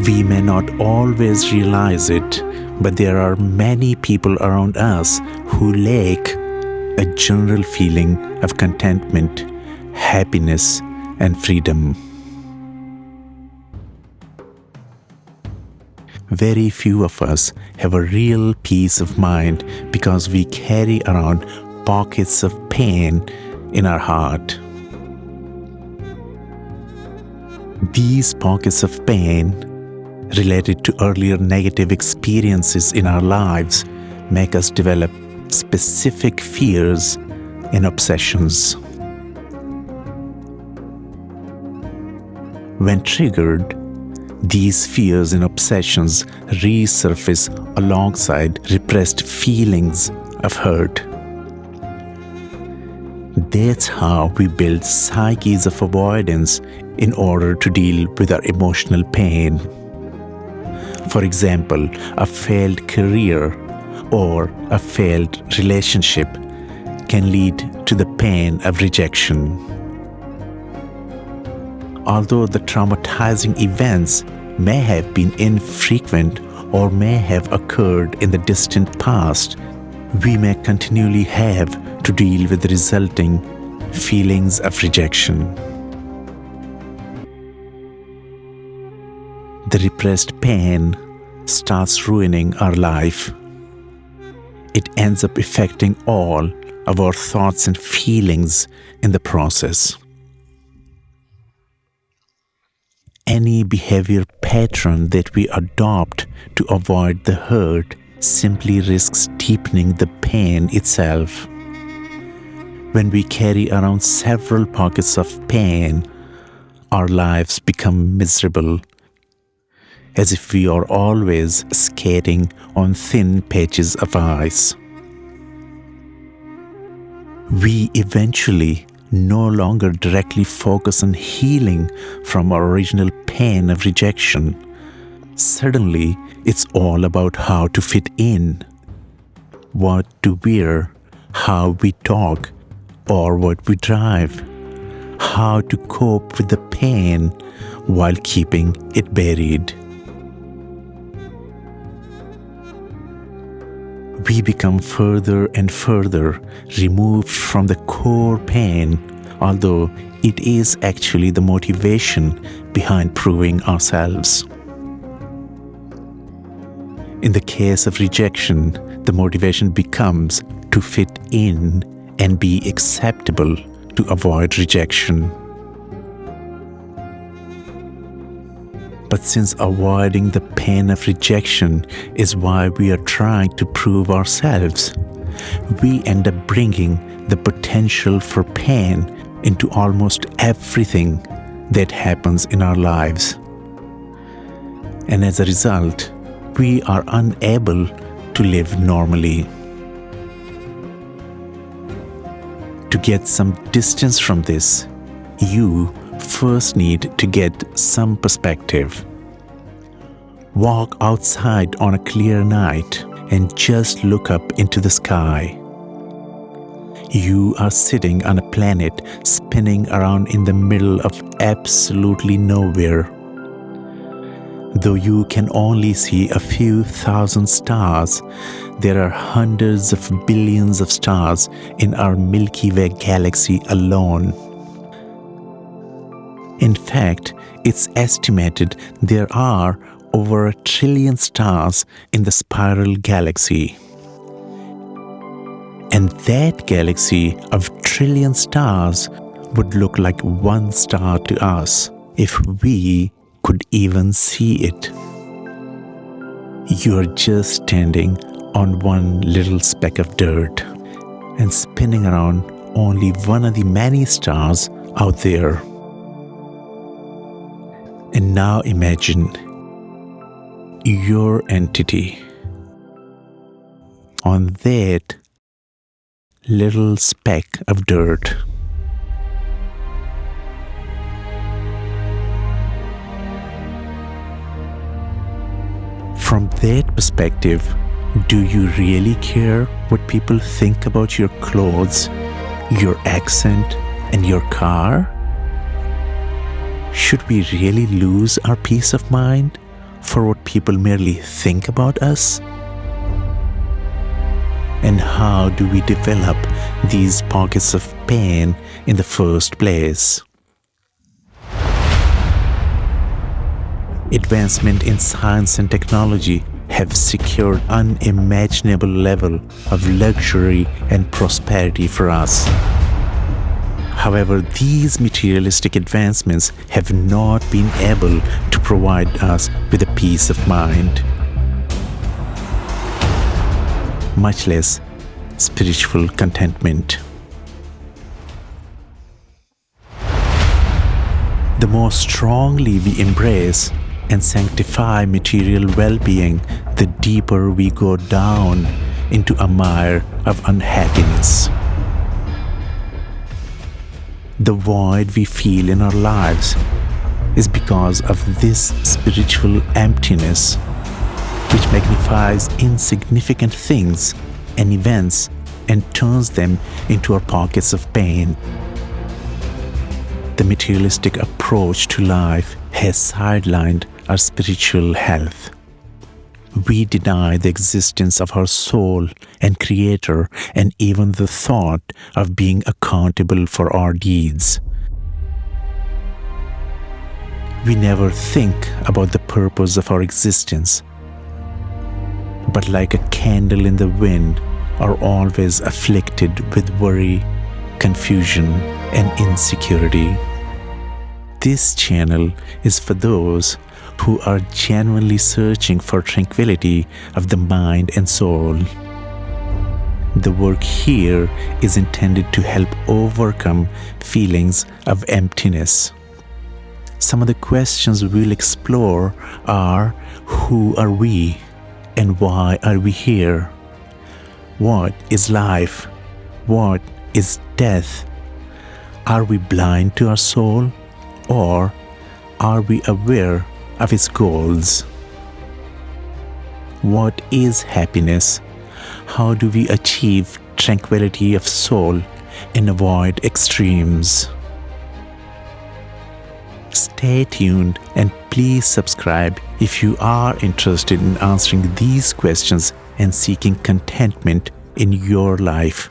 We may not always realize it, but there are many people around us who lack a general feeling of contentment, happiness, and freedom. Very few of us have a real peace of mind because we carry around pockets of pain in our heart. These pockets of pain, related to earlier negative experiences in our lives, make us develop specific fears and obsessions. When triggered, these fears and obsessions resurface alongside repressed feelings of hurt. That's how we build psyches of avoidance in order to deal with our emotional pain. For example, a failed career or a failed relationship can lead to the pain of rejection. Although the traumatizing events may have been infrequent or may have occurred in the distant past, we may continually have to deal with the resulting feelings of rejection. The repressed pain starts ruining our life. It ends up affecting all of our thoughts and feelings in the process. Any behavior pattern that we adopt to avoid the hurt simply risks deepening the pain itself. When we carry around several pockets of pain, our lives become miserable, as if we are always skating on thin patches of ice. We eventually no longer directly focus on healing from our original pain of rejection. Suddenly, it's all about how to fit in, what to wear, how we talk, or what we drive, how to cope with the pain while keeping it buried. We become further and further removed from the core pain, although it is actually the motivation behind proving ourselves. In the case of rejection, the motivation becomes to fit in and be acceptable to avoid rejection. But since avoiding the pain of rejection is why we are trying to prove ourselves, we end up bringing the potential for pain into almost everything that happens in our lives. And as a result, we are unable to live normally. To get some distance from this, you first need to get some perspective. Walk outside on a clear night and just look up into the sky. You are sitting on a planet spinning around in the middle of absolutely nowhere. Though you can only see a few thousand stars, there are hundreds of billions of stars in our Milky Way galaxy alone. In fact, it's estimated there are over 1 trillion stars in the spiral galaxy. And that galaxy of trillion stars would look like one star to us if we could even see it. You're just standing on one little speck of dirt and spinning around only one of the many stars out there. And now imagine your entity on that little speck of dirt. From that perspective, do you really care what people think about your clothes, your accent, and your car? Should we really lose our peace of mind for what people merely think about us? And how do we develop these pockets of pain in the first place? Advancement in science and technology have secured unimaginable level of luxury and prosperity for us. However, these materialistic advancements have not been able to provide us with a peace of mind, much less spiritual contentment. The more strongly we embrace and sanctify material well-being, the deeper we go down into a mire of unhappiness. The void we feel in our lives is because of this spiritual emptiness, which magnifies insignificant things and events and turns them into our pockets of pain. The materialistic approach to life has sidelined our spiritual health. We deny the existence of our soul and Creator and even the thought of being accountable for our deeds. We never think about the purpose of our existence, but like a candle in the wind, are always afflicted with worry, confusion, and insecurity. This channel is for those who are genuinely searching for tranquility of the mind and soul. The work here is intended to help overcome feelings of emptiness. Some of the questions we'll explore are: who are we and why are we here? What is life? What is death? Are we blind to our soul, or are we aware of its goals? What is happiness? How do we achieve tranquility of soul and avoid extremes? Stay tuned and please subscribe if you are interested in answering these questions and seeking contentment in your life.